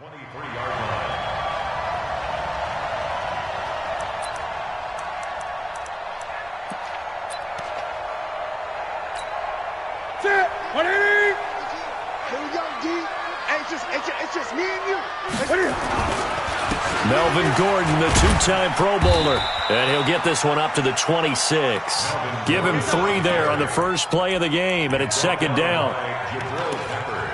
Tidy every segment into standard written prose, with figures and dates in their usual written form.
23-yard line. Set. 180. Here we go, D. It's just me and you. Melvin Gordon, the two-time Pro Bowler. And he'll get this one up to the 26. Give him 3 there on the first play of the game, and it's second down.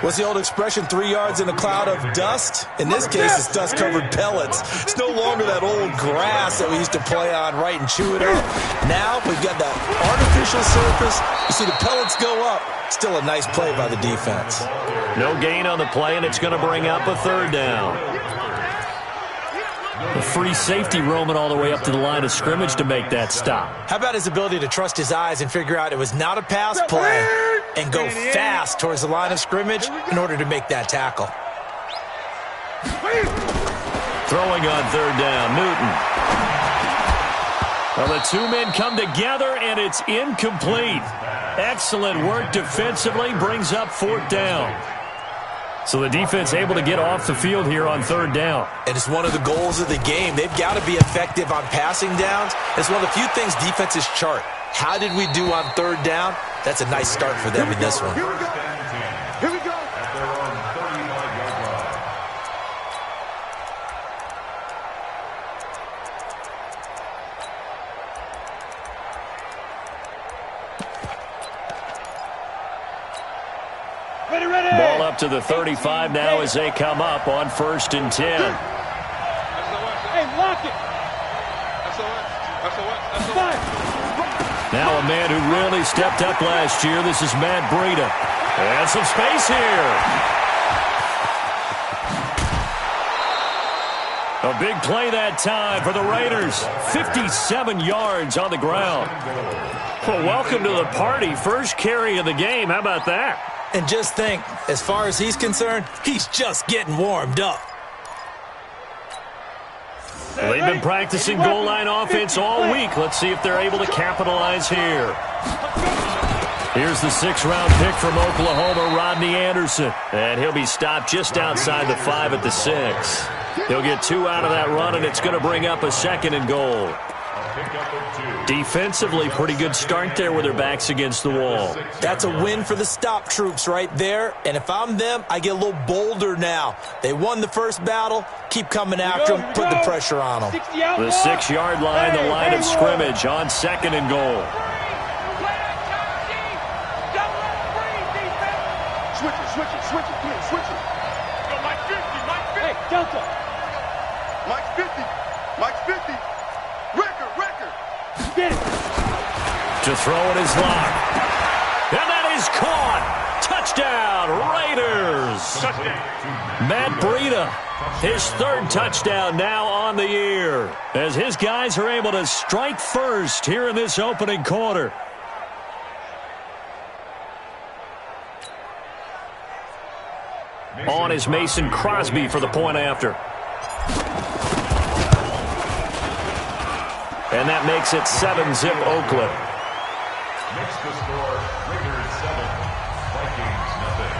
What's the old expression, 3 yards in a cloud of dust? In this case, it's dust-covered pellets. It's no longer that old grass that we used to play on, right, and chew it up. Now we've got that artificial surface. You see the pellets go up. Still a nice play by the defense. No gain on the play, and it's going to bring up a third down. A free safety roaming all the way up to the line of scrimmage to make that stop. How about his ability to trust his eyes and figure out it was not a pass play and go fast towards the line of scrimmage in order to make that tackle. Throwing on third down, Newton. Well, the two men come together, and it's incomplete. Excellent work defensively, brings up fourth down. So the defense able to get off the field here on third down. And it's one of the goals of the game. They've got to be effective on passing downs. It's one of the few things defenses chart. How did we do on third down? That's a nice start for them in this one. Here we go. Here we go. At their own 35-yard line. Ready. Ball up to the 35 now as they come up on 1st and 10. Hey, lock it. Now a man who really stepped up last year. This is Matt Breida. And some space here. A big play that time for the Raiders. 57 yards on the ground. Well, welcome to the party. First carry of the game. How about that? And just think, as far as he's concerned, he's just getting warmed up. Well, they've been practicing goal line offense all week. Let's see if they're able to capitalize here. Here's the 6th-round pick from Oklahoma, Rodney Anderson. And he'll be stopped just outside the 5 at the 6. He'll get 2 out of that run, and it's going to bring up a 2nd and goal. Defensively, pretty good start there with their backs against the wall. That's a win for the stop troops right there. And if I'm them, I get a little bolder now. They won the first battle. Keep coming after them. Put the pressure on them. The 6-yard line, the line of scrimmage on 2nd and goal. Switch it, please, switch it. Go, Mike 50. Hey, Delta. Mike 50. Record. Get it. To throw it is locked. And that is caught. Touchdown, Raiders. Matt Breida, his 3rd touchdown now on the year, as his guys are able to strike first here in this opening quarter. On is Mason Crosby for the point after. And that makes it 7-zip Oakland. Makes the score Raiders 7, Vikings nothing.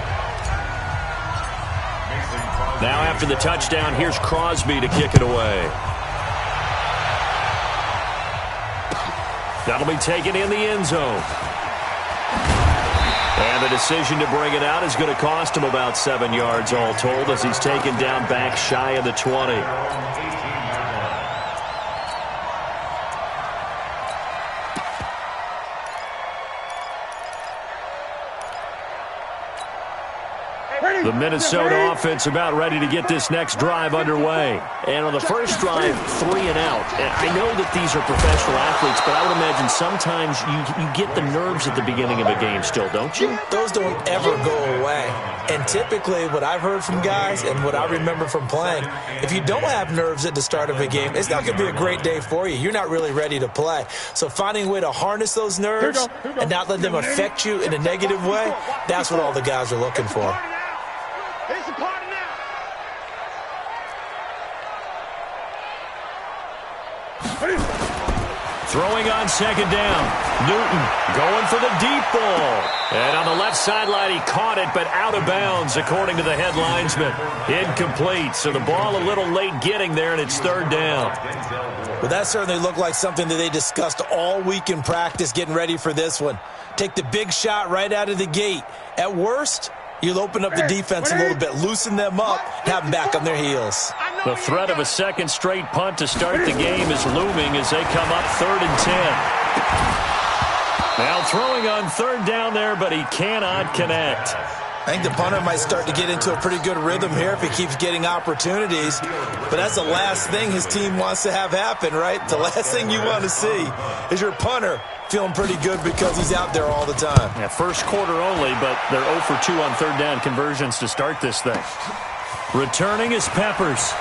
Now after the touchdown, here's Crosby to kick it away. That'll be taken in the end zone. And the decision to bring it out is going to cost him about 7 yards all told, as he's taken down back shy of the 20. The Minnesota offense about ready to get this next drive underway. And on the first drive, 3 and out. And I know that these are professional athletes, but I would imagine sometimes you get the nerves at the beginning of a game still, don't you? Those don't ever go away. And typically what I've heard from guys and what I remember from playing, if you don't have nerves at the start of a game, it's not going to be a great day for you. You're not really ready to play. So finding a way to harness those nerves and not let them affect you in a negative way, that's what all the guys are looking for. It's a party now. Throwing on second down. Newton going for the deep ball. And on the left sideline, he caught it, but out of bounds, according to the head linesman. Incomplete, so the ball a little late getting there, and it's third down. Well, that certainly looked like something that they discussed all week in practice, getting ready for this one. Take the big shot right out of the gate. At worst, you'll open up the defense a little bit, loosen them up, have them back on their heels. The threat of a second straight punt to start the game is looming as they come up 3rd and 10. Now throwing on third down there, but he cannot connect. I think the punter might start to get into a pretty good rhythm here if he keeps getting opportunities. But that's the last thing his team wants to have happen, right? The last thing you want to see is your punter feeling pretty good because he's out there all the time. Yeah, first quarter only, but they're 0 for 2 on third down conversions to start this thing. Returning is Peppers.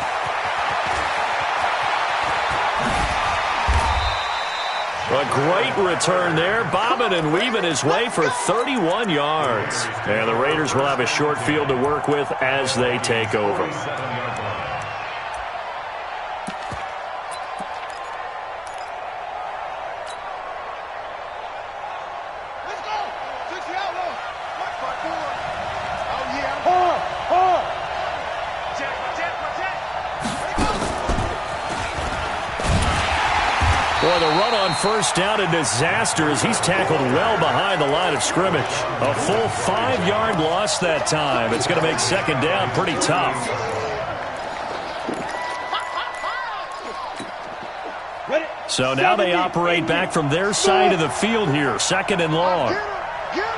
A great return there, bobbing and weaving his way for 31 yards. And the Raiders will have a short field to work with as they take over. Boy, the run on first down, a disaster as he's tackled well behind the line of scrimmage. A full 5-yard loss that time. It's going to make second down pretty tough. So now they operate back from their side of the field here. 2nd and long. Get him!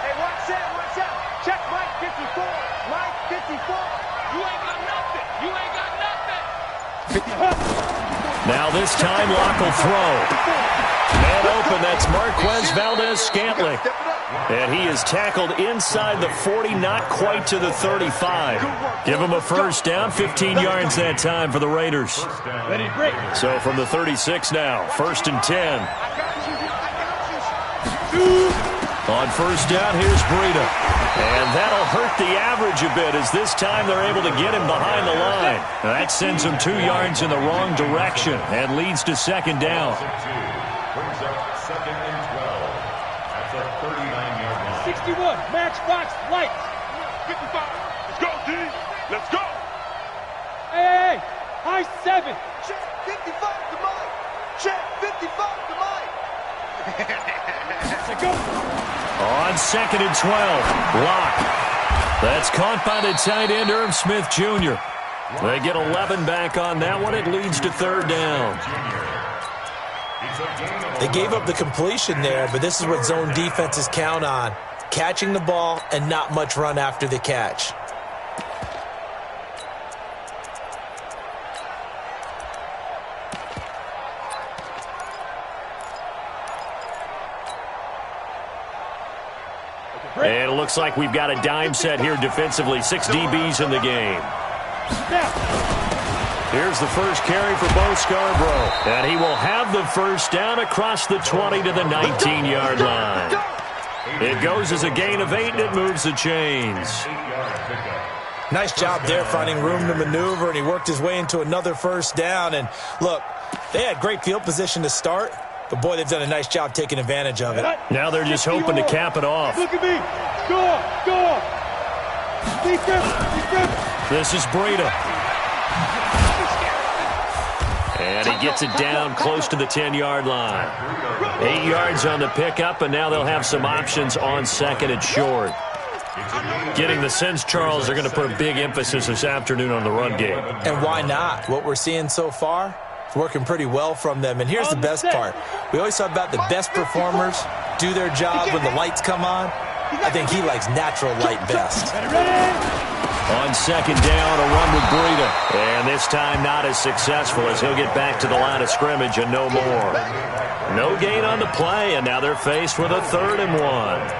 Hey, watch out. Check Mike 54. Mike 54. You ain't got nothing. Now this time, Locke will throw. Man open, that's Marquez Valdez-Scantling. And he is tackled inside the 40, not quite to the 35. Give him a first down, 15 yards that time for the Raiders. So from the 36 now, 1st and 10. On first down, here's Breida. And that'll hurt the average a bit as this time they're able to get him behind the line. That sends him 2 yards in the wrong direction and leads to second down. Brings up 2nd and 12. That's a 39-yard line. 61, matchbox lights. 55. Let's go, D. Let's go. Hey, high 7. Check 55 to Mike. Check 55 to Mike. Let's go. On 2nd and 12, Locke. That's caught by the tight end, Irv Smith Jr. They get 11 back on that one. It leads to third down. They gave up the completion there, but this is what zone defenses count on. Catching the ball and not much run after the catch. And it looks like we've got a dime set here defensively. 6 DBs in the game. Here's the first carry for Bo Scarborough. And he will have the first down across the 20 to the 19-yard line. It goes as a gain of 8, and it moves the chains. Nice job there finding room to maneuver, and he worked his way into another first down. And look, they had great field position to start, but boy, they've done a nice job taking advantage of it. Now they're just hoping to cap it off. Look at me. Go. Defense. This is Breida. And he gets it down close to the 10-yard line. 8 yards on the pickup, and now they'll have some options on 2nd and short. Getting the sense, Charles, they're going to put a big emphasis this afternoon on the run game. And why not? What we're seeing so far, it's working pretty well from them. And here's the best part. We always talk about the best performers do their job when the lights come on. I think he likes natural light best. On 2nd down, a run with Breida. And this time not as successful as he'll get back to the line of scrimmage and no more. No gain on the play, and now they're faced with a 3rd and 1. And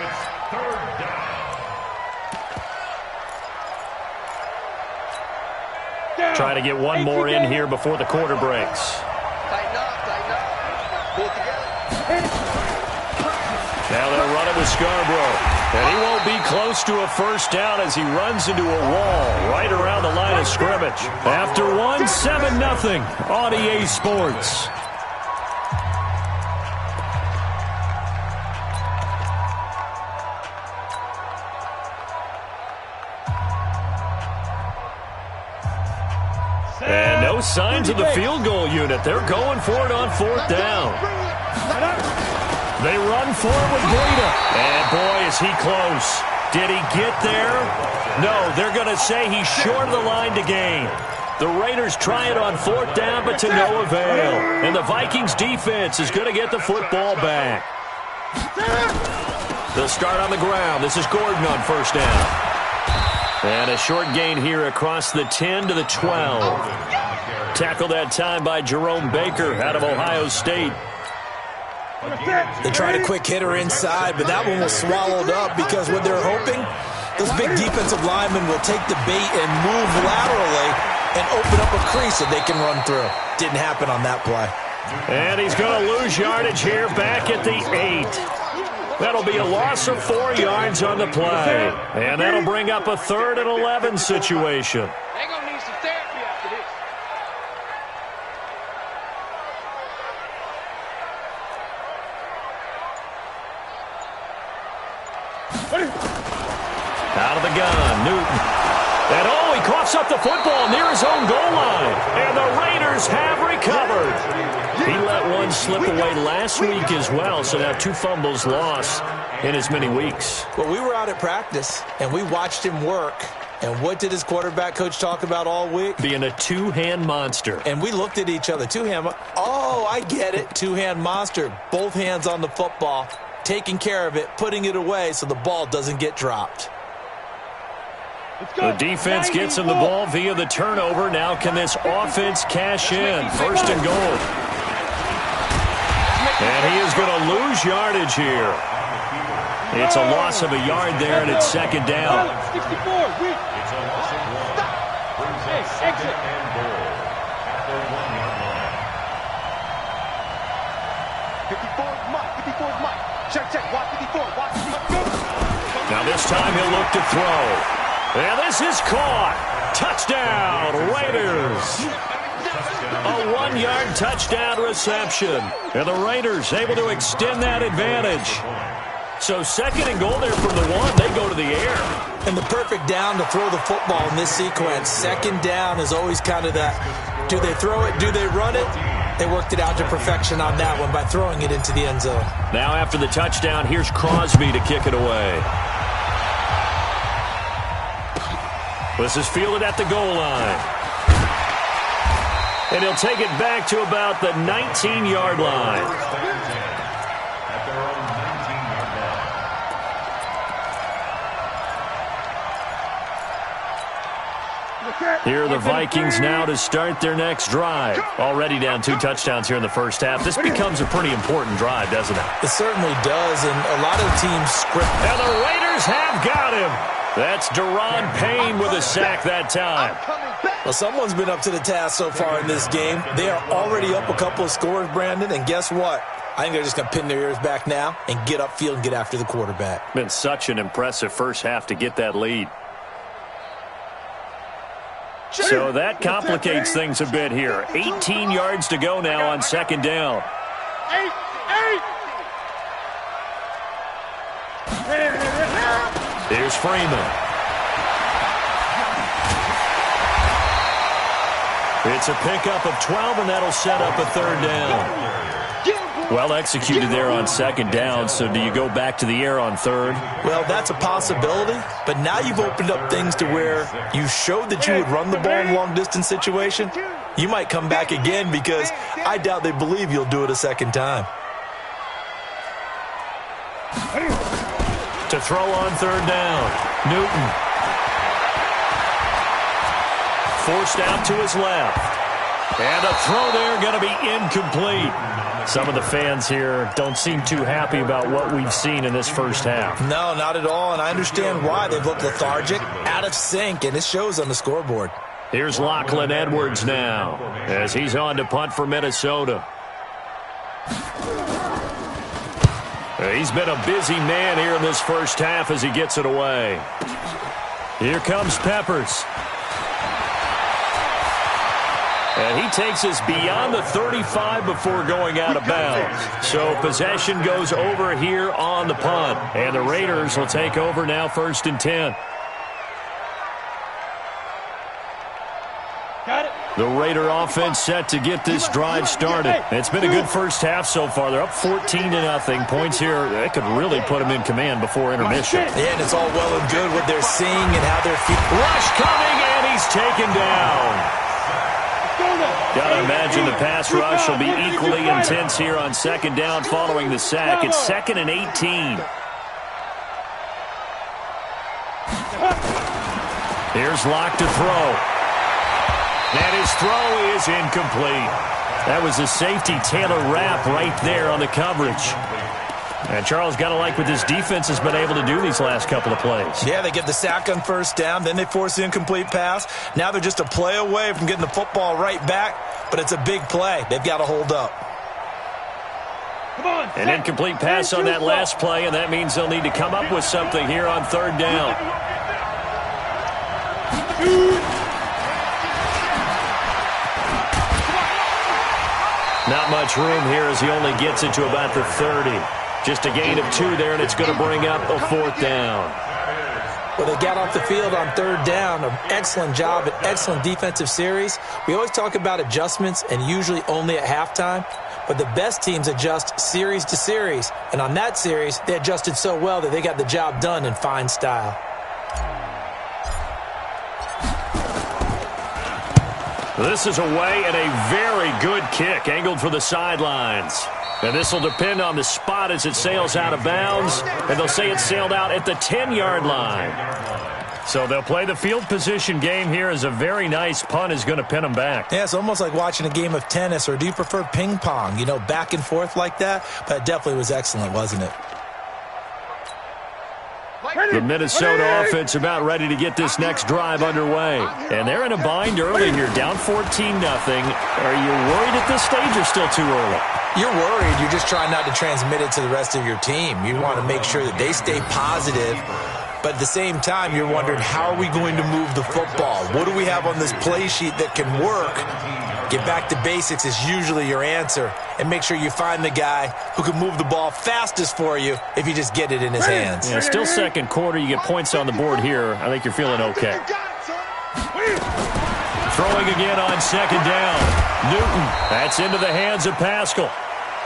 it's third down. Try to get one more in here before the quarter breaks. Tighten up. Pull it together. Now they'll run it with Scarborough. And he won't be close to a first down as he runs into a wall right around the line of scrimmage. After one, 7-0 on EA Sports. And no signs of the field goal unit. They're going for it on fourth down. They run forward with Breida. And boy, is he close. Did he get there? No, they're going to say he's short of the line to gain. The Raiders try it on fourth down, but to no avail. And the Vikings defense is going to get the football back. They'll start on the ground. This is Gordon on first down. And a short gain here across the 10 to the 12. Tackled that time by Jerome Baker out of Ohio State. They tried a quick hitter inside, but that one was swallowed up because what they're hoping, those big defensive linemen will take the bait and move laterally and open up a crease that they can run through. Didn't happen on that play. And he's going to lose yardage here back at the 8. That'll be a loss of 4 yards on the play. And that'll bring up a 3rd and 11 situation. They're going to need some therapy after this. Out of the gun, Newton. And oh, he coughs up the football near his own goal line. And the Raiders have recovered. He let one slip away last week as well, so now 2 fumbles lost in as many weeks. Well, we were out at practice, and we watched him work. And what did his quarterback coach talk about all week? Being a two-hand monster. And we looked at each other. Two-hand. Oh, I get it. Two-hand monster. Both hands on the football, taking care of it, putting it away so the ball doesn't get dropped. The defense gets him the ball via the turnover. Now can this offense cash in? 1st and goal. And he is going to lose yardage here. It's a loss of a yard there, and it's 2nd down. 64. It's a loss of 1. Brings up 2nd and goal at the 1-yard line. 54's Mike. 54's Mike. Check. Watch 54. Watch 54. Now this time he'll look to throw. And this is caught. Touchdown, Raiders. A 1-yard touchdown reception. And the Raiders able to extend that advantage. So 2nd and goal there from the 1. They go to the air. And the perfect down to throw the football in this sequence. 2nd down is always kind of that. Do they throw it? Do they run it? They worked it out to perfection on that one by throwing it into the end zone. Now after the touchdown, here's Crosby to kick it away. This is fielded at the goal line. And he'll take it back to about the 19-yard line. At their own 19-yard line. Here are the Vikings now to start their next drive. Already down 2 touchdowns here in the first half. This becomes a pretty important drive, doesn't it? It certainly does, and a lot of teams script. And the Raiders have got him. That's Deron Payne with a sack that time. Well, someone's been up to the task so far in this game. They are already up a couple of scores, Brandon, and guess what? I think they're just going to pin their ears back now and get upfield and get after the quarterback. Been such an impressive first half to get that lead. So that complicates things a bit here. 18 yards to go now on 2nd down. 8. Here's Freeman. It's a pickup of 12, and that'll set up a 3rd down. Well executed there on 2nd down, so do you go back to the air on 3rd? Well, that's a possibility, but now you've opened up things to where you showed that you would run the ball in long-distance situation. You might come back again because I doubt they believe you'll do it a 2nd time. To throw on 3rd down, Newton. Forced out to his left. And a throw there going to be incomplete. Some of the fans here don't seem too happy about what we've seen in this first half. No, not at all, and I understand why. They've looked lethargic, out of sync, and it shows on the scoreboard. Here's Lachlan Edwards now as he's on to punt for Minnesota. He's been a busy man here in this first half as he gets it away. Here comes Peppers. And he takes us beyond the 35 before going out of bounds. So possession goes over here on the punt. And the Raiders will take over now 1st and 10. Got it. The Raider offense set to get this drive started. It's been a good first half so far. They're up 14-0. Points here, that could really put them in command before intermission. Yeah, and it's all well and good what they're seeing and how they're feeling. Rush coming, and he's taken down. Gotta imagine the pass rush will be equally intense here on 2nd down following the sack. It's 2nd and 18. Here's Locke to throw. And his throw is incomplete. That was a safety Taylor wrap right there on the coverage. And Charles, got to like what this defense has been able to do these last couple of plays. Yeah, they get the sack on 1st down, then they force the incomplete pass. Now they're just a play away from getting the football right back, but it's a big play. They've got to hold up. Come on, An incomplete pass on that last play, and that means they'll need to come up with something here on 3rd down. Not much room here as he only gets it to about the 30. Just a gain of 2 there, and it's going to bring up a 4th down. Well, they got off the field on 3rd down. An excellent job, an excellent defensive series. We always talk about adjustments, and usually only at halftime. But the best teams adjust series to series. And on that series, they adjusted so well that they got the job done in fine style. This is away and a very good kick, angled for the sidelines. And this will depend on the spot as it sails out of bounds. And they'll say it sailed out at the 10-yard line. So they'll play the field position game here as a very nice punt is going to pin them back. Yeah, it's almost like watching a game of tennis, or do you prefer ping pong? You know, back and forth like that? But it definitely was excellent, wasn't it? The Minnesota offense about ready to get this next drive underway. And they're in a bind early here, down 14-0. Are you worried at this stage or still too early? You're worried. You're just trying not to transmit it to the rest of your team. You want to make sure that they stay positive. But at the same time, you're wondering, how are we going to move the football? What do we have on this play sheet that can work? Get back to basics is usually your answer. And make sure you find the guy who can move the ball fastest for you if you just get it in his hands. Yeah, still 2nd quarter. You get points on the board here. I think you're feeling okay. Throwing again on 2nd down. Newton, that's into the hands of Pascal.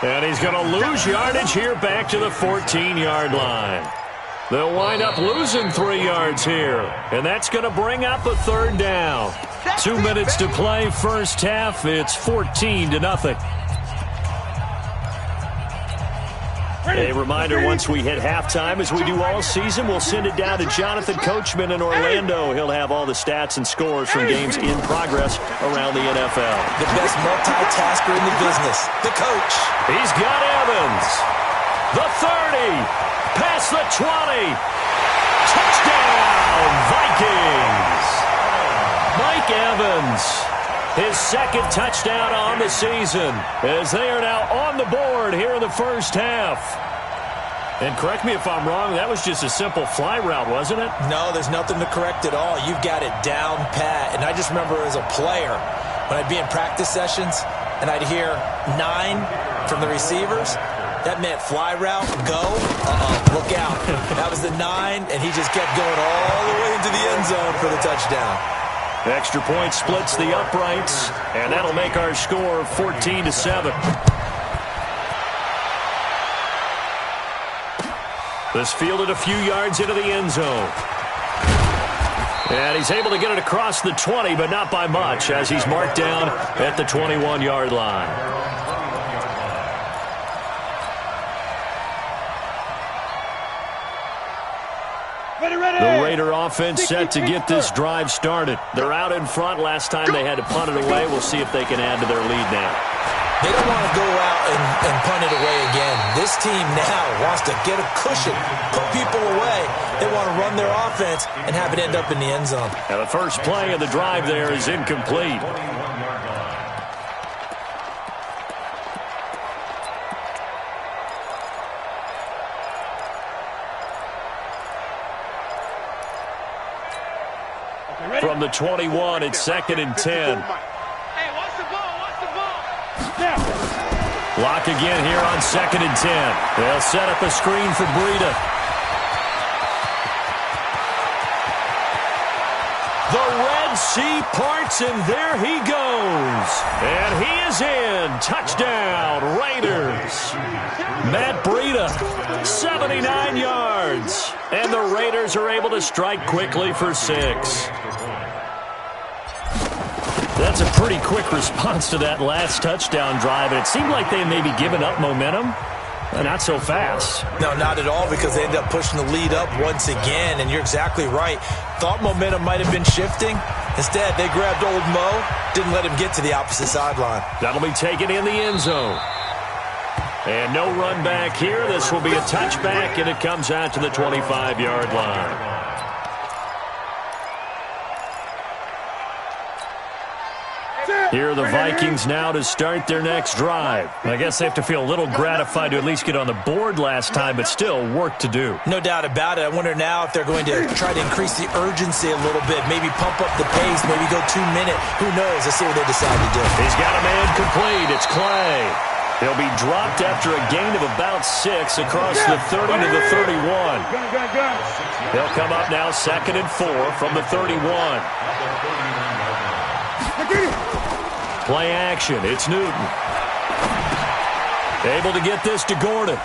And he's going to lose yardage here back to the 14-yard line. They'll wind up losing 3 yards here. And that's going to bring up a 3rd down. 2 minutes to play, first half. It's 14-0. A reminder, once we hit halftime, as we do all season, we'll send it down to Jonathan Coachman in Orlando. He'll have all the stats and scores from games in progress around the NFL. The best multitasker in the business, the coach. He's got Evans. The 30. Past the 20. Touchdown, Vikings. Mike Evans, his 2nd touchdown on the season, as they are now on the board here in the first half. And correct me if I'm wrong, that was just a simple fly route, wasn't it? No, there's nothing to correct at all. You've got it down pat. And I just remember as a player, when I'd be in practice sessions and I'd hear 9 from the receivers, that meant fly route, go, look out. That was the 9, and he just kept going all the way into the end zone for the touchdown. Extra point splits the uprights, and that'll make our score 14-7. This fielded a few yards into the end zone. And he's able to get it across the 20, but not by much, as he's marked down at the 21-yard line. The Raider offense set to get this drive started. They're out in front. Last time they had to punt it away. We'll see if they can add to their lead now. They don't want to go out and punt it away again. This team now wants to get a cushion, put people away. They want to run their offense and have it end up in the end zone. And the first play of the drive there is incomplete. From the 21, it's 2nd and 10. Hey, watch the ball, watch the ball. Block again here on 2nd and 10. They'll set up a screen for Breida. The Red Sea parts, and there he goes. And he is in. Touchdown, Raiders. Matt Breida, 79 yards. And the Raiders are able to strike quickly for 6. That's a pretty quick response to that last touchdown drive, and it seemed like they may be giving up momentum. Not so fast. No, not at all, because they ended up pushing the lead up once again, and you're exactly right. Thought momentum might have been shifting. Instead, they grabbed old Mo, didn't let him get to the opposite sideline. That'll be taken in the end zone. And no run back here. This will be a touchback, and it comes out to the 25-yard line. Here are the Vikings now to start their next drive. I guess they have to feel a little gratified to at least get on the board last time, but still work to do. No doubt about it. I wonder now if they're going to try to increase the urgency a little bit, maybe pump up the pace, maybe go 2 minute. Who knows? Let's see what they decide to do. He's got a man complete. It's Clay. He'll be dropped after a gain of about 6 across the 30 to the 31. They'll come up now 2nd and 4 from the 31. Play action. It's Newton. Able to get this to Gordon.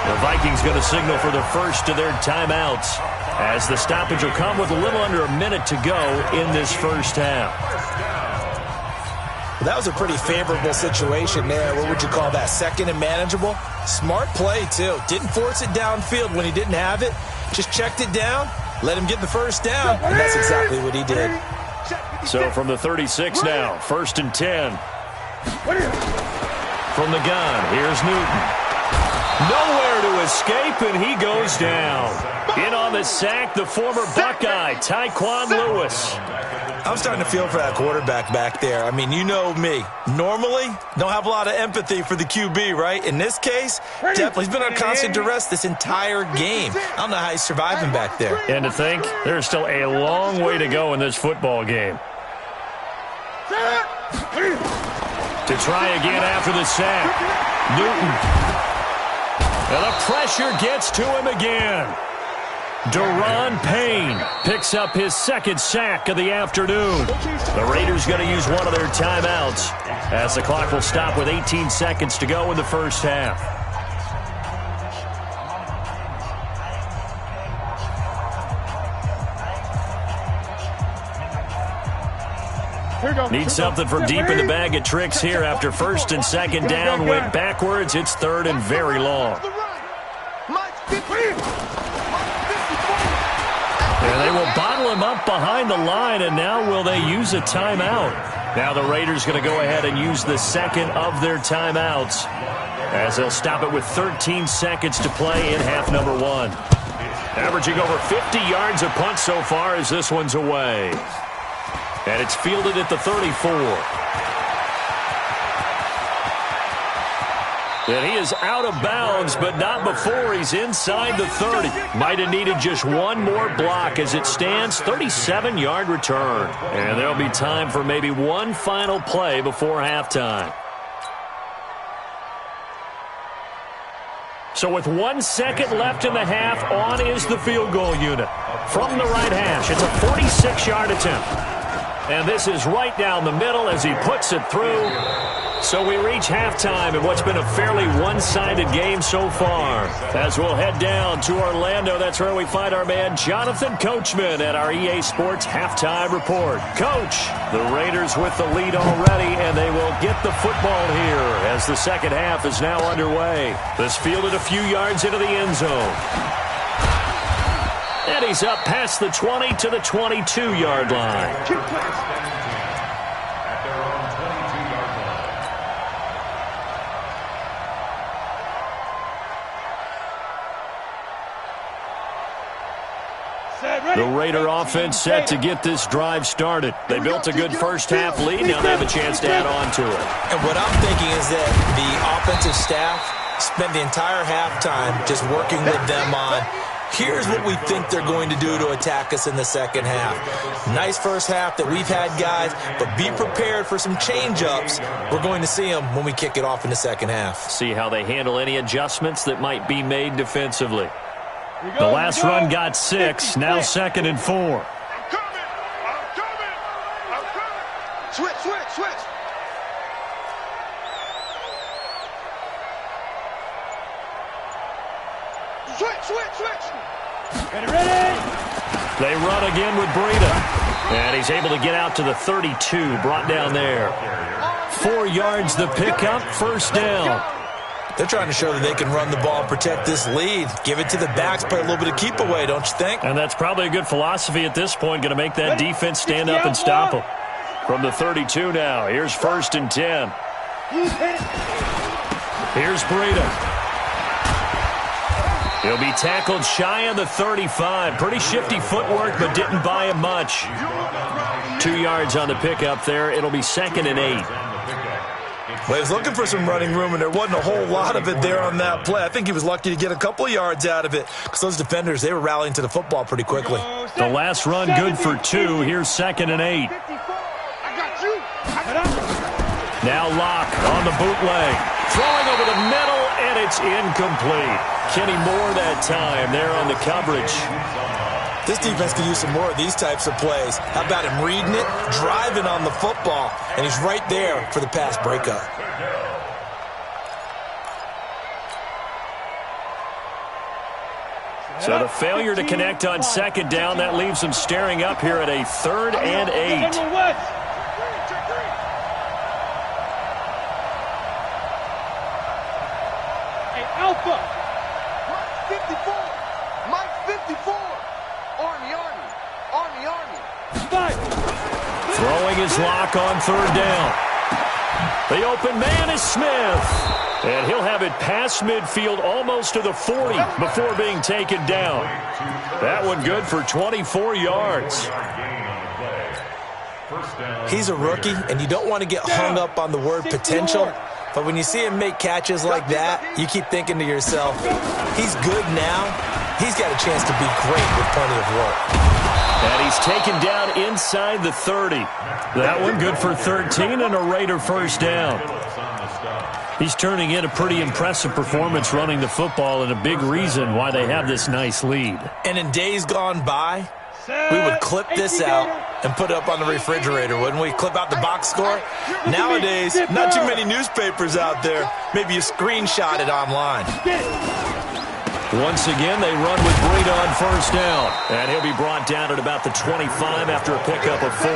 The Vikings going to signal for the first of their timeouts, as the stoppage will come with a little under a minute to go in this first half. Well, that was a pretty favorable situation there. What would you call that? 2nd and manageable? Smart play, too. Didn't force it downfield when he didn't have it. Just checked it down. Let him get the first down, and that's exactly what he did. So from the 36 now, 1st and 10. From the gun, here's Newton. Nowhere to escape, and he goes down. In on the sack, the former Buckeye, Tyquan Lewis. I'm starting to feel for that quarterback back there. I mean, you know me. Normally, don't have a lot of empathy for the QB, right? In this case, definitely he's been on constant duress this entire game. I don't know how he's surviving back there. And to think, there's still a long way to go in this football game. To try again after the sack. Newton. And the pressure gets to him again. Deron Payne picks up his 2nd sack of the afternoon. The Raiders going to use one of their timeouts, as the clock will stop with 18 seconds to go in the first half. Need something from deep in the bag of tricks here after 1st and 2nd down. Went backwards. It's 3rd and very long. And they will bottle him up behind the line, and now will they use a timeout? Now the Raiders going to go ahead and use the 2nd of their timeouts, as they'll stop it with 13 seconds to play in half number 1. Averaging over 50 yards a punt so far as this one's away. And it's fielded at the 34. And he is out of bounds, but not before he's inside the 30. Might have needed just one more block. As it stands, 37-yard return. And there'll be time for maybe one final play before halftime. So with 1 second left in the half, on is the field goal unit. From the right hash, it's a 46-yard attempt. And this is right down the middle as he puts it through. So we reach halftime in what's been a fairly one-sided game so far. As we'll head down to Orlando, that's where we find our man Jonathan Coachman at our EA Sports Halftime Report. Coach, the Raiders with the lead already, and they will get the football here as the second half is now underway. This fielded a few yards into the end zone. And he's up past the 20 to the 22-yard line. The Raider offense set to get this drive started. They built a good first-half lead. Now they have a chance to add on to it. And what I'm thinking is that the offensive staff spent the entire halftime just working with them on Here's what we think they're going to do to attack us in the second half. Nice first half that we've had, guys, but be prepared for some change-ups. We're going to see them when we kick it off in the second half. See how they handle any adjustments that might be made defensively. The last run got 6, now 2nd and 4. I'm coming! Switch! Ready! They run again with Breida. And he's able to get out to the 32, brought down there. 4 yards the pickup, first down. They're trying to show that they can run the ball and protect this lead. Give it to the backs, play a little bit of keep away, don't you think? And that's probably a good philosophy at this point, going to make that defense stand up and stop them. From the 32 now, here's 1st and 10. Here's Breida. He'll be tackled shy of the 35. Pretty shifty footwork, but didn't buy him much. 2 yards on the pickup there. It'll be 2nd and 8. Well, he was looking for some running room, and there wasn't a whole lot of it there on that play. I think he was lucky to get a couple of yards out of it because those defenders, they were rallying to the football pretty quickly. The last run good for 2. Here's 2nd and 8. Now Locke on the bootleg. Throwing over the middle, and it's incomplete. Kenny Moore that time there on the coverage. This defense could use some more of these types of plays. How about him reading it, driving on the football, and he's right there for the pass breakup. So the failure to connect on 2nd down, that leaves them staring up here at a 3rd and 8. Alpha! Mike 54! Mike 54! Army! Throwing his lock on 3rd down. The open man is Smith. And he'll have it past midfield almost to the 40 before being taken down. That one good for 24 yards. He's a rookie, and you don't want to get hung up on the word potential. But when you see him make catches like that, you keep thinking to yourself, he's good now. He's got a chance to be great with plenty of work. And he's taken down inside the 30. That one good for 13 and a Raider first down. He's turning in a pretty impressive performance running the football and a big reason why they have this nice lead. And in days gone by, we would clip this out and put it up on the refrigerator, wouldn't we? Clip out the box score. Nowadays, not too many newspapers out there. Maybe you screenshot it online. Once again, they run with Breida on first down. And he'll be brought down at about the 25 after a pickup of 4.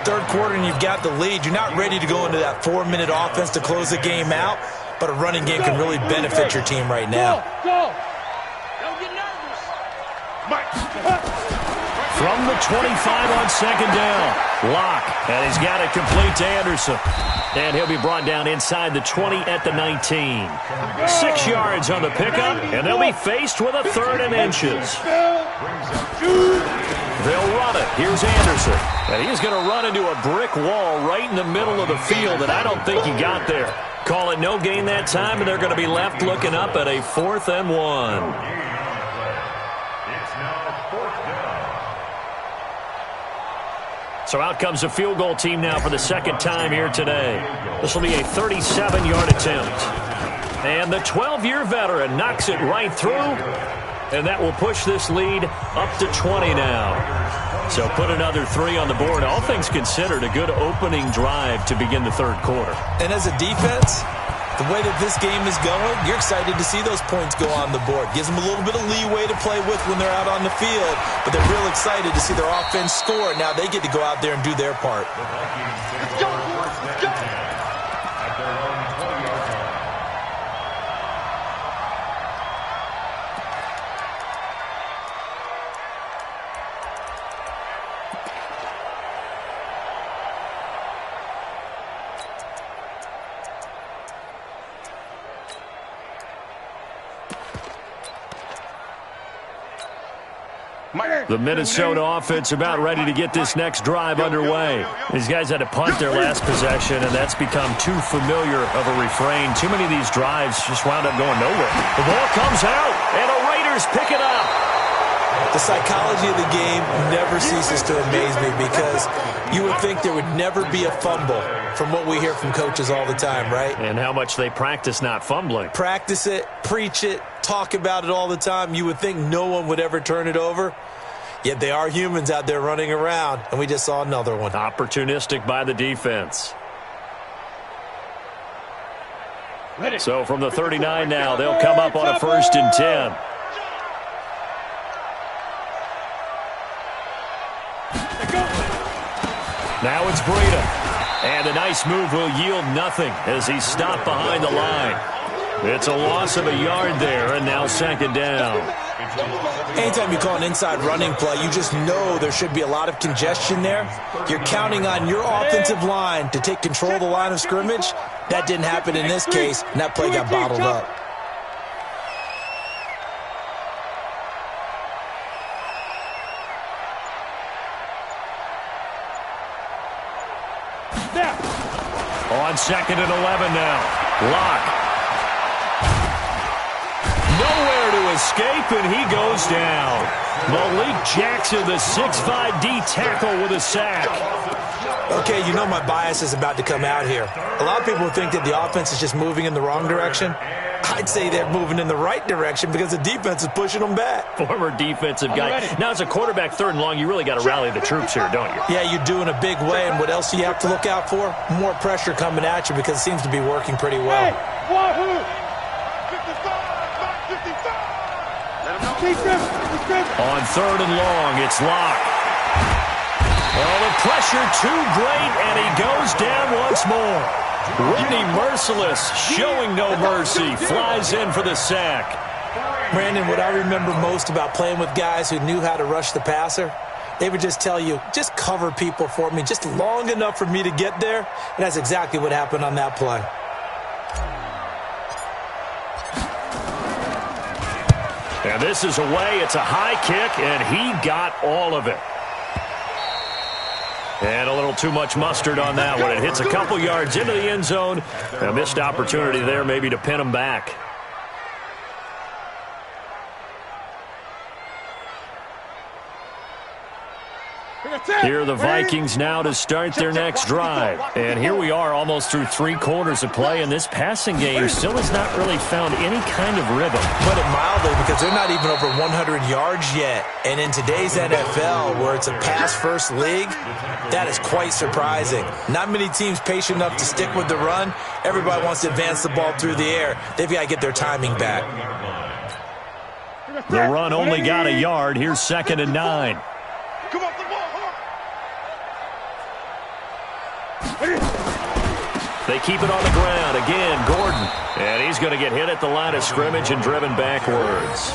Third quarter and you've got the lead. You're not ready to go into that 4-minute offense to close the game out, but a running game can really benefit your team right now. Go! Don't get nervous! From the 25 on 2nd down. Locke, and he's got it complete to Anderson. And he'll be brought down inside the 20 at the 19. 6 yards on the pickup, and they'll be faced with a 3rd and inches. They'll run it. Here's Anderson. And he's going to run into a brick wall right in the middle of the field, and I don't think he got there. Call it no gain that time, and they're going to be left looking up at a 4th and 1. So out comes the field goal team now for the 2nd time here today. This will be a 37-yard attempt. And the 12-year veteran knocks it right through. And that will push this lead up to 20 now. So put another 3 on the board. All things considered, a good opening drive to begin the 3rd quarter. And as a defense, the way that this game is going, you're excited to see those points go on the board. Gives them a little bit of leeway to play with when they're out on the field, but they're real excited to see their offense score. Now they get to go out there and do their part. Let's go! Let's go! The Minnesota offense about ready to get this next drive underway. These guys had to punt their last possession, and that's become too familiar of a refrain. Too many of these drives just wound up going nowhere. The ball comes out, and a Raider Raiders pick it up. The psychology of the game never ceases to amaze me because you would think there would never be a fumble from what we hear from coaches all the time, right? And how much they practice not fumbling. Practice it, preach it, talk about it all the time. You would think no one would ever turn it over. Yet they are humans out there running around, and we just saw another one. Opportunistic by the defense. So from the 39 now, they'll come up on a 1st and 10. Now it's Breida. And a nice move will yield nothing as he's stopped behind the line. It's a loss of a yard there, and now 2nd down. Anytime you call an inside running play, you just know there should be a lot of congestion there. You're counting on your offensive line to take control of the line of scrimmage. That didn't happen in this case, and that play got bottled up. On 2nd and 11 now. Lock. Nowhere to escape, and he goes down. Malik Jackson, the 6'5" D tackle with a sack. Okay, you know my bias is about to come out here. A lot of people think that the offense is just moving in the wrong direction. I'd say they're moving in the right direction because the defense is pushing them back. Former defensive guy. Now, as a quarterback 3rd and long, you really got to rally the troops here, don't you? Yeah, you do in a big way, and what else do you have to look out for? More pressure coming at you because it seems to be working pretty well. On 3rd and long, it's Locke. Oh, the pressure too great, and he goes down once more. Whitney Merciless, showing no mercy, flies in for the sack. Brandon, what I remember most about playing with guys who knew how to rush the passer, they would just tell you, just cover people for me, just long enough for me to get there, and that's exactly what happened on that play. And this is away. It's a high kick, and he got all of it. And a little too much mustard on that one. It hits a couple yards into the end zone. A missed opportunity there maybe to pin him back. Here are the Vikings now to start their next drive. And here we are almost through 3 quarters of play, and this passing game still has not really found any kind of rhythm. Put it mildly, because they're not even over 100 yards yet. And in today's NFL, where it's a pass-first league, that is quite surprising. Not many teams patient enough to stick with the run. Everybody wants to advance the ball through the air. They've got to get their timing back. The run only got a yard. Here's 2nd and 9. Come off the ball, They keep it on the ground. Again, Gordon. And he's going to get hit at the line of scrimmage and driven backwards.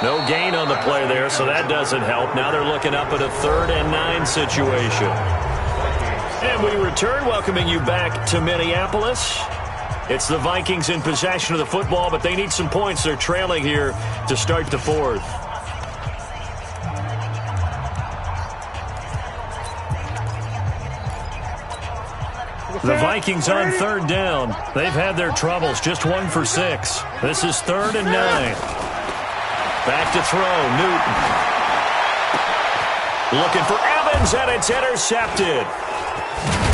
No gain on the play there, so that doesn't help. Now they're looking up at a 3rd and 9 situation. And we return, welcoming you back to Minneapolis. It's the Vikings in possession of the football, but they need some points. They're trailing here to start the 4th. The Vikings on 3rd down. They've had their troubles, just 1 for 6. This is 3rd and 9. Back to throw, Newton. Looking for Evans, and it's intercepted.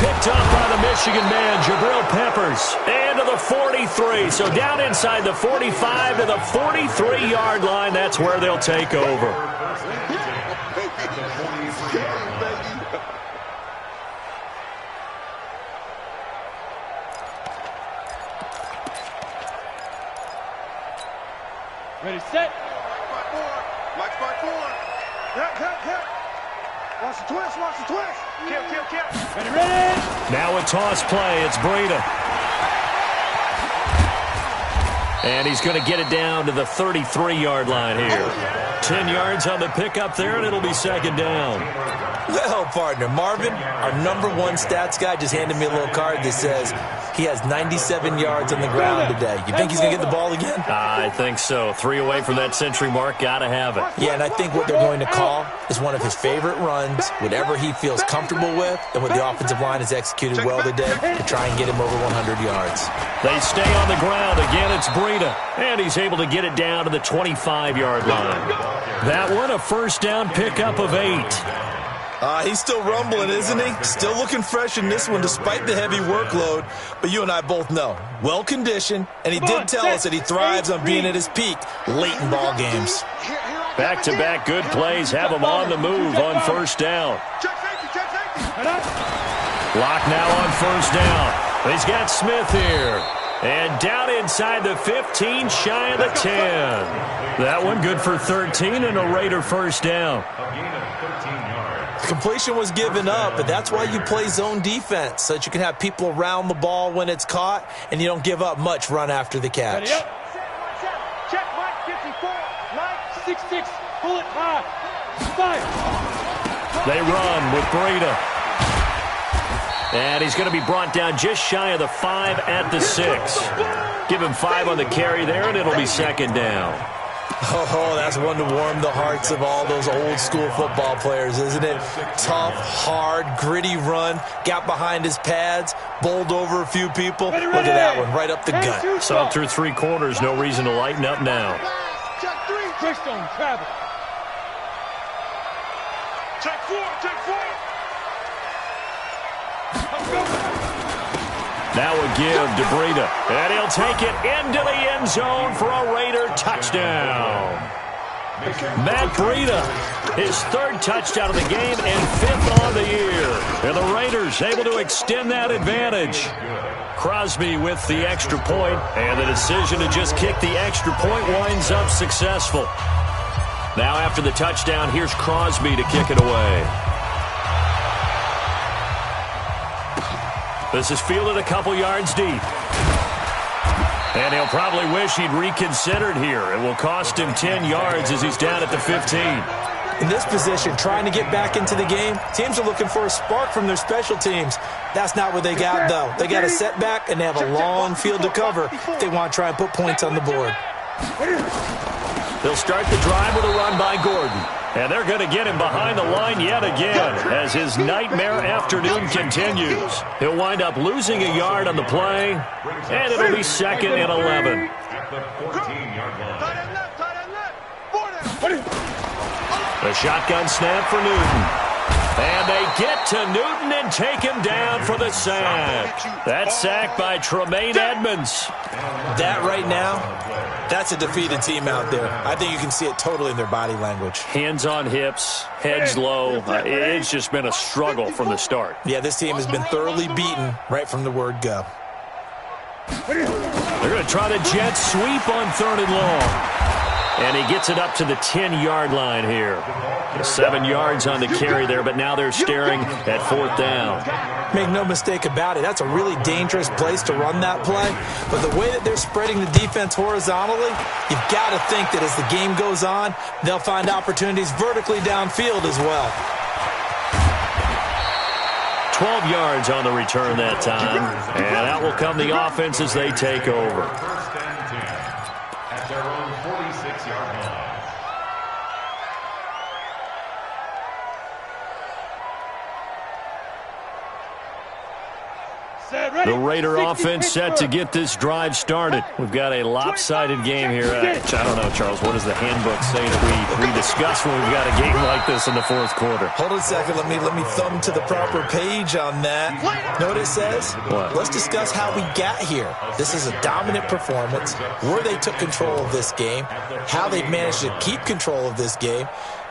Picked up by the Michigan man, Jabril Peppers. And to the 43. So down inside the 45 to the 43-yard line. That's where they'll take over. Ready, set. Like spot 4. Hit. Watch the twist, watch the twist. Kill. Ready. Now a toss play. It's Breida. And he's going to get it down to the 33-yard line here. 10 yards on the pickup there, and it'll be 2nd down. Well, partner, Marvin, our #1 stats guy just handed me a little card that says He has 97 yards on the ground today. You think he's going to get the ball again? I think so. 3 away from that century mark. Got to have it. Yeah, and I think what they're going to call is one of his favorite runs, whatever he feels comfortable with, and what the offensive line has executed well today to try and get him over 100 yards. They stay on the ground. Again, it's Breida, and he's able to get it down to the 25-yard line. That one, a first down pickup of 8. He's still rumbling, isn't he? Still looking fresh in this one despite the heavy workload. But you and I both know, well-conditioned, and he did tell us that he thrives on being at his peak late in ball games. Back-to-back good plays have him on the move on first down. Lock now on first down. He's got Smith here. And down inside the 15, shy of the 10. That one good for 13 and a Raider first down. Completion was given up, but that's why you play zone defense, so that you can have people around the ball when it's caught, and you don't give up much run after the catch. Check Mike 54, Mike 66, bullet high, fire. They run with Breida. And he's going to be brought down just shy of the 5 at the 6. Give him 5 on the carry there, and it'll be second down. Oh, that's one to warm the hearts of all those old-school football players, isn't it? Tough, hard, gritty run, got behind his pads, bowled over a few people. Look at that one, right up the gut. Saw through 3 quarters, no reason to lighten up now. Check 3, Greystone, travel. Check 4, check 4. Now a give to Breida, and he'll take it into the end zone for a Raider touchdown. Matt Breida, his 3rd touchdown of the game and 5th on the year. And the Raiders able to extend that advantage. Crosby with the extra point, and the decision to just kick the extra point winds up successful. Now after the touchdown, here's Crosby to kick it away. This is fielded a couple yards deep. And he'll probably wish he'd reconsidered here. It will cost him 10 yards as he's down at the 15. In this position, trying to get back into the game, teams are looking for a spark from their special teams. That's not what they got, though. They got a setback, and they have a long field to cover if they want to try and put points on the board. They'll start the drive with a run by Gordon. And they're going to get him behind the line yet again as his nightmare afternoon continues. He'll wind up losing a yard on the play, and it'll be second and 11. At the 14-yard line. The shotgun snap for Newton. And they get to Newton and take him down for the sack. That sack by Tremaine Edmonds. That right now, that's a defeated team out there. I think you can see it totally in their body language. Hands on hips, heads low. It's just been a struggle from the start. Yeah, this team has been thoroughly beaten right from the word go. They're going to try the jet sweep on 3rd and long. And he gets it up to the 10-yard line here. 7 yards on the carry there, but now they're staring at 4th down. Make no mistake about it, that's a really dangerous place to run that play. But the way that they're spreading the defense horizontally, you've got to think that as the game goes on, they'll find opportunities vertically downfield as well. 12 yards on the return that time. And out will come the offense as they take over. At their own 46-yard line. The Raider offense set to get this drive started. We've got a lopsided game here. I don't know, Charles, what does the handbook say that we discuss when we've got a game like this in the 4th quarter? Hold on a second. Let me thumb to the proper page on that. Know what it says? What? Let's discuss how we got here. This is a dominant performance, where they took control of this game, how they've managed to keep control of this game,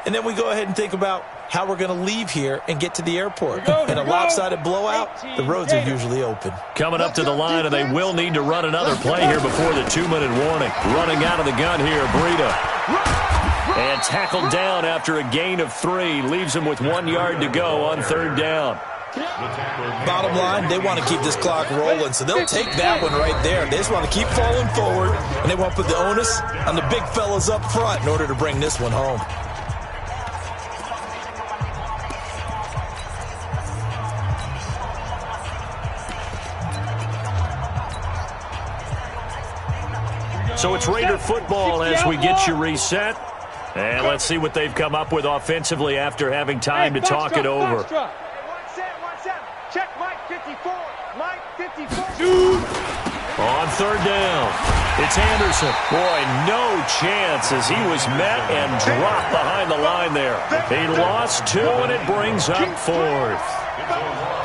and then we go ahead and think about how we're going to leave here and get to the airport. In a lopsided blowout, the roads are usually open. Coming up to the line, and they will need to run another play here before the 2-minute warning. Running out of the gun here, Breida. And tackled down after a gain of 3. Leaves him with 1 yard to go on 3rd down. Bottom line, they want to keep this clock rolling, so they'll take that one right there. They just want to keep falling forward, and they want to put the onus on the big fellas up front in order to bring this one home. So it's Raider football as we get you reset. And let's see what they've come up with offensively after having time to talk it over. One set. Check Mike 54. Mike 54. On third down, it's Anderson. Boy, no chance as he was met and dropped behind the line there. He lost 2, and it brings up 4th.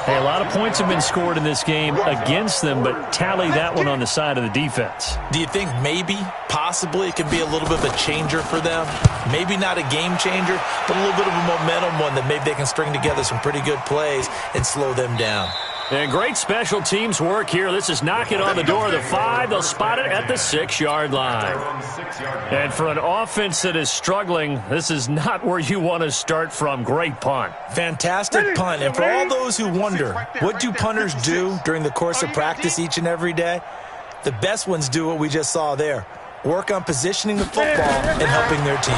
Hey, a lot of points have been scored in this game against them, but tally that one on the side of the defense. Do you think maybe, possibly, it could be a little bit of a changer for them? Maybe not a game changer, but a little bit of a momentum one that maybe they can string together some pretty good plays and slow them down. And great special teams work here. This is knocking on the door of the 5. They'll spot it at the 6-yard line. And for an offense that is struggling, this is not where you want to start from. Great punt. Fantastic punt. And for all those who wonder, what do punters do during the course of practice each and every day? The best ones do what we just saw there. Work on positioning the football and helping their team.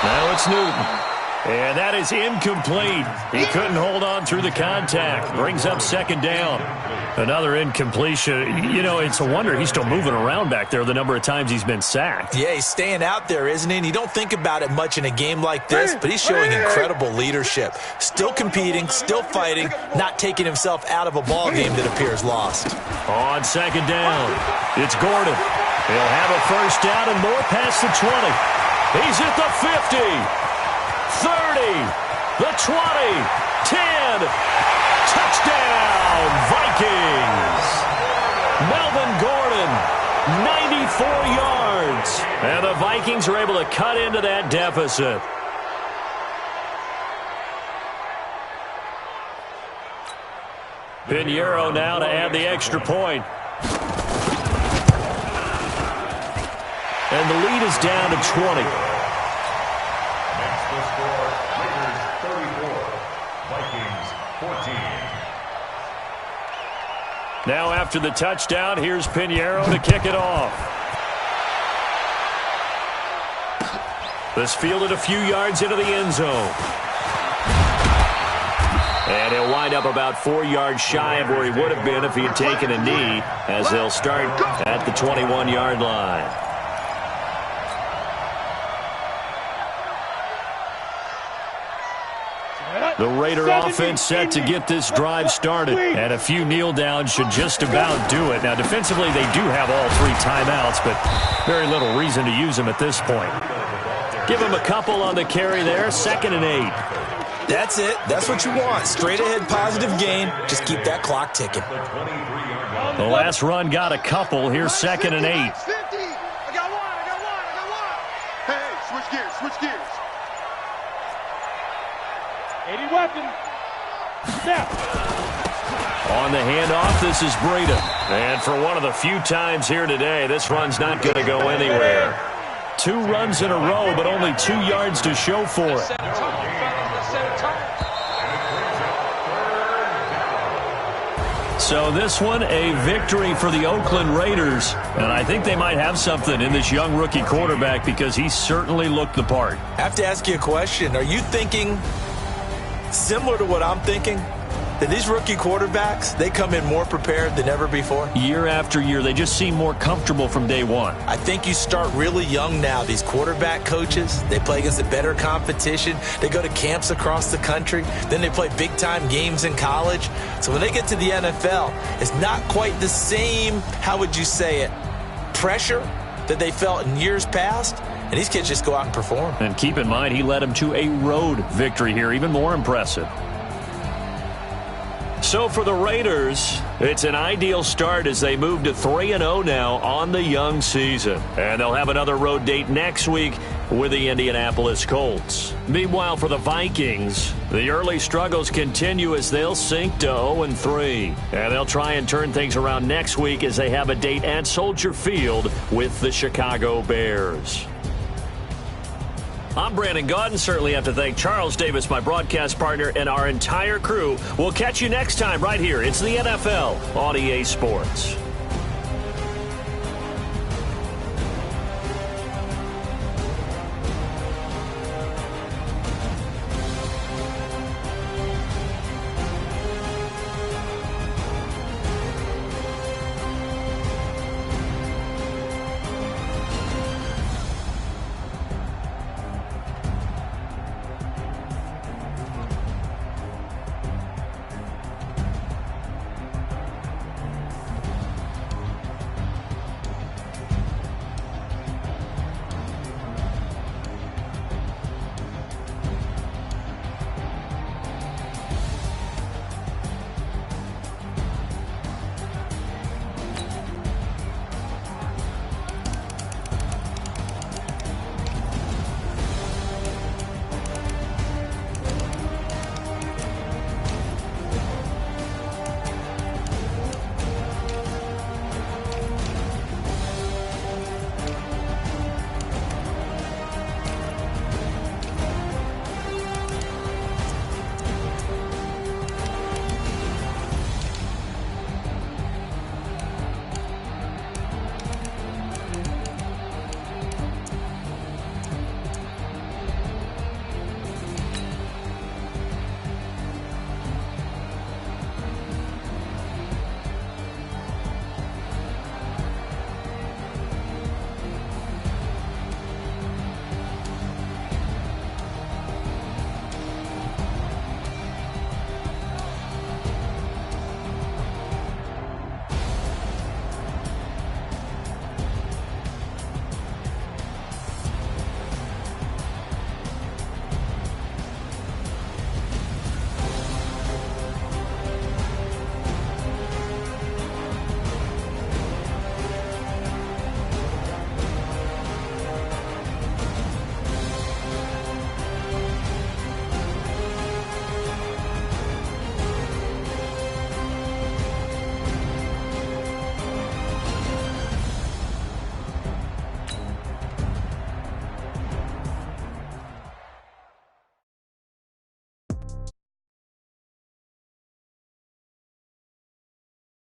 Now it's Newton. And that is incomplete. He couldn't hold on through the contact. Brings up 2nd down. Another incompletion. You know, it's a wonder he's still moving around back there the number of times he's been sacked. Yeah, he's staying out there, isn't he? And you don't think about it much in a game like this, but he's showing incredible leadership. Still competing, still fighting, not taking himself out of a ball game that appears lost. On 2nd down, it's Gordon. He'll have a 1st down and more past the 20. He's at the 50. 30, the 20, 10, touchdown, Vikings. Melvin Gordon, 94 yards. And the Vikings are able to cut into that deficit. Pinheiro now to add the extra point. And the lead is down to 20. Now after the touchdown, here's Pinheiro to kick it off. This fielded a few yards into the end zone. And he'll wind up about 4 yards shy of where he would have been if he had taken a knee, as they'll start at the 21-yard line. The Raider offense set to get this drive started, and a few kneel downs should just about do it. Now, defensively, they do have all 3 timeouts, but very little reason to use them at this point. Give them a couple on the carry there, 2nd and 8. That's it. That's what you want. Straight ahead positive gain. Just keep that clock ticking. The last run got a couple. Here's 2nd and 8. I got one. Hey, switch gears. 80 weapon. Snap. On the handoff, this is Breida. And for one of the few times here today, this run's not going to go anywhere. 2 runs in a row, but only 2 yards to show for it. So this one, a victory for the Oakland Raiders. And I think they might have something in this young rookie quarterback because he certainly looked the part. I have to ask you a question. Are you thinking similar to what I'm thinking? That these rookie quarterbacks, they come in more prepared than ever before? Year after year, they just seem more comfortable from day one. I think you start really young now. These quarterback coaches, they play against a better competition. They go to camps across the country. Then they play big-time games in college. So when they get to the NFL, it's not quite the same, how would you say it, pressure that they felt in years past. And these kids just go out and perform. And keep in mind, he led them to a road victory here, even more impressive. So for the Raiders, it's an ideal start as they move to 3-0 now on the young season. And they'll have another road date next week with the Indianapolis Colts. Meanwhile, for the Vikings, the early struggles continue as they'll sink to 0-3. And they'll try and turn things around next week as they have a date at Soldier Field with the Chicago Bears. I'm Brandon Gaudin. Certainly have to thank Charles Davis, my broadcast partner, and our entire crew. We'll catch you next time right here. It's the NFL on EA Sports.